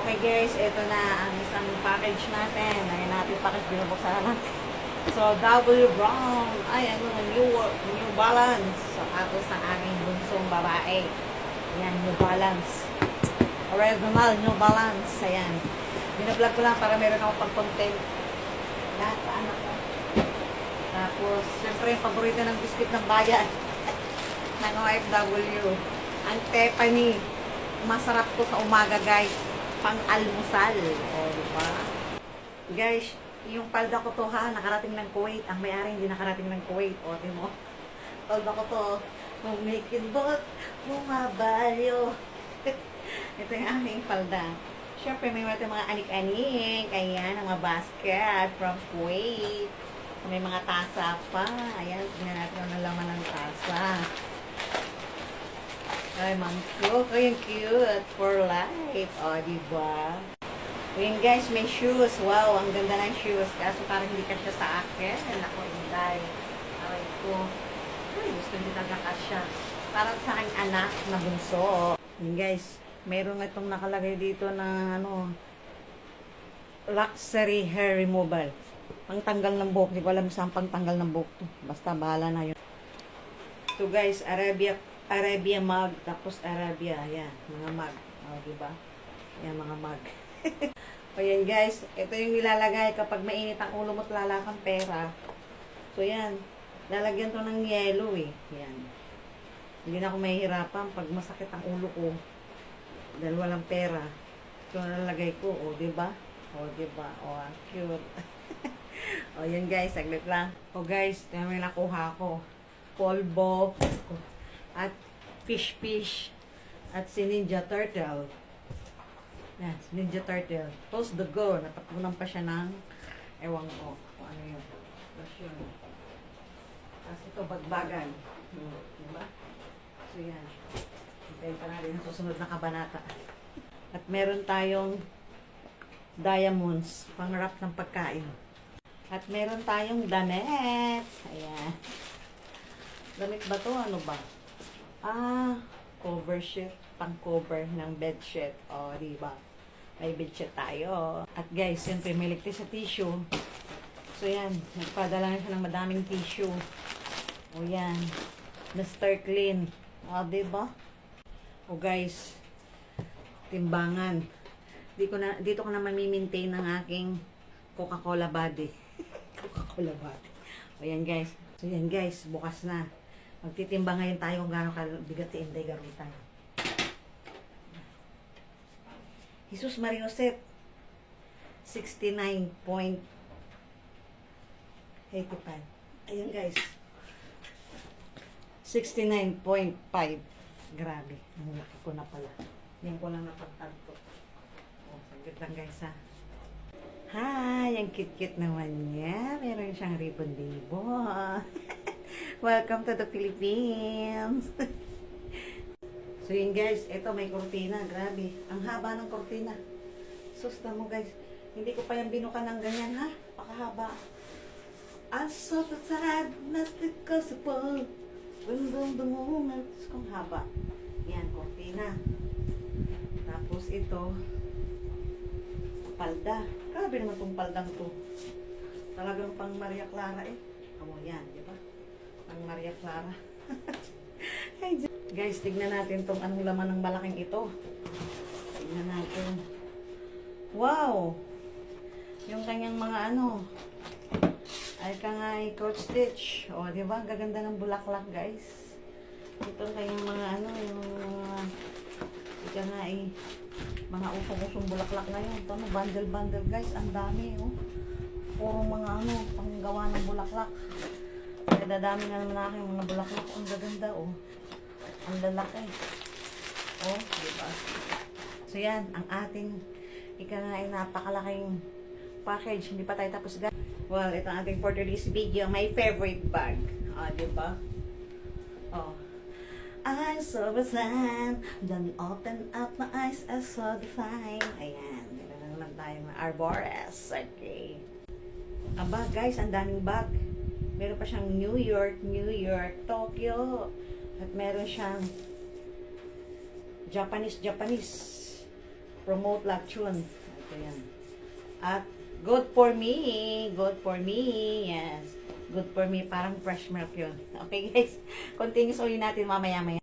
Okay guys, ito na ang isang package natin. Ngayon natin package, binubuksan na natin. So, W Brown. Ay, ano, New Balance. So, tapos ang aming bunsong babae. Ayan, New Balance. Original New Balance. Ayan. Binablog ko lang para meron ako pag-content. Lahat sa anak ko. Tapos, syempre, yung paborito ng biscuit ng bayan. ng OFW. Ang Tiffany. Masarap to sa umaga, guys. Pang-almusal. O, diba? Guys, yung palda ko to ha, nakarating ng Kuwait. Ang may-ari hindi nakarating ng Kuwait. O, di mo. Palda ko to. Humikindot, bumabalyo. Ito yung aming palda. Siyempre, may mga anik-anik. Ayan, ang mga basket from Kuwait. May mga tasa pa. Ayan, tingnan natin ang laman ng tasa. Ay, Ma'am Cook. Ay, yung cute. For life. O, diba? Ayan, guys, may shoes. Wow, ang ganda ng shoes. Kaso parang hindi kasya sa akin. Ako, hindi. Aray ko. Ay, gusto hindi talaga kasya. Parang sa aking anak na bunso. Ayan, guys. Meron itong nakalagay dito na, ano, luxury hair removal. Pangtanggal ng buhok. Hindi ko alam saan pangtanggal ng buhok to. Basta, bahala na yun. So, guys, Arabia mug, tapos Arabia, ayan, mga mug. O, diba? Ayan, mga mug. O, yan, guys. Ito yung nilalagay kapag mainit ang ulo mo at lala kang pera. So, yan. Lalagyan to ng yelo, eh. Yan. Hindi na ako mahihirapan pag masakit ang ulo ko. Dahil walang pera. So, nalalagay ko. O, diba? O, diba? O, cute. O, yan, guys. Saglit lang. O, guys, ito may nakuha ko. Polvo. At fish at si Ninja Turtle. Yan, si Ninja Turtle. Toast the go. Natapunan pa siya ng ewan ko kung ano yun. Lotion. Tapos ito, bagbagan. Diba? So yan. Hintayin pa natin ang susunod na kabanata. At meron tayong diamonds, pang-wrap ng pagkain. At meron tayong damit. Ayan. Damit ba to? Ano ba? Cover sheet, pang-cover ng bedsheet. O, diba? May bedsheet tayo. At guys, siyempre, may ligtas sa tissue. So, yan. Nagpadala na siya ng madaming tissue. O, yan. Mr. Clean. O, diba? O, guys. Timbangan. Dito ko na mamimaintain ng aking Coca-Cola body. Coca-Cola body. O, yan, guys. So, yan, guys. Bukas na. Magtitimbang ngayon tayo kung gano'ng kabigat si Inday Garutan. Jesus Marinoset, 69.85. Ayan guys. 69.5. Grabe. Ang laki ko na pala. Yan ko lang napagtanto. O, saglit lang guys ha. Hi! Ang cute-cute naman niya. Meron siyang ribbon-ribbon. Welcome to the Philippines! So yun guys, ito may kortina. Grabe. Ang haba ng kortina. Susta mo guys. Hindi ko pa yung binuka ng ganyan ha. Pakahaba. I'm so sad, not because of all. When the moment. Kung haba. Yan, kortina. Tapos ito, palda. Grabe naman itong paldang to. Talagang pang Maria Clara eh. Amo yan, di ba? Pang Maria Clara. Hey, guys, tignan natin tong anong laman ng malaking ito. Tignan natin. Wow! Yung kanyang mga ano, ay kangay coach stitch. O, di ba? Gaganda ng bulaklak, guys. Ito kanyang mga ano, yung mga kangay mga usong-usong bulaklak na yun. Ito, bundle-bundle, guys. Ang dami, oh. Puro mga ano, panggawa ng bulaklak. Kaya dadami na naman aking mga bulaklak. Ang gaganda, oh. Ang lalaki. Oh, diba? So, yan. Ang ating ay napakalaking package. Hindi pa tayo tapos, guys. Well, ito ang ating for today's video. My favorite bag. Oh, diba? Oh. I saw the sun, then open up my eyes, I saw the fine. Ayan, dito na naman tayo mga Arborez. Okay. Aba, guys, ang daming bag. Meron pa siyang New York, Tokyo. At meron siyang Japanese. Promote Lachun. Ito yan. At good for me. Good for me. Yes. Good for me. Parang fresh milk yun. Okay guys. Continuous ulit natin mamaya-maya.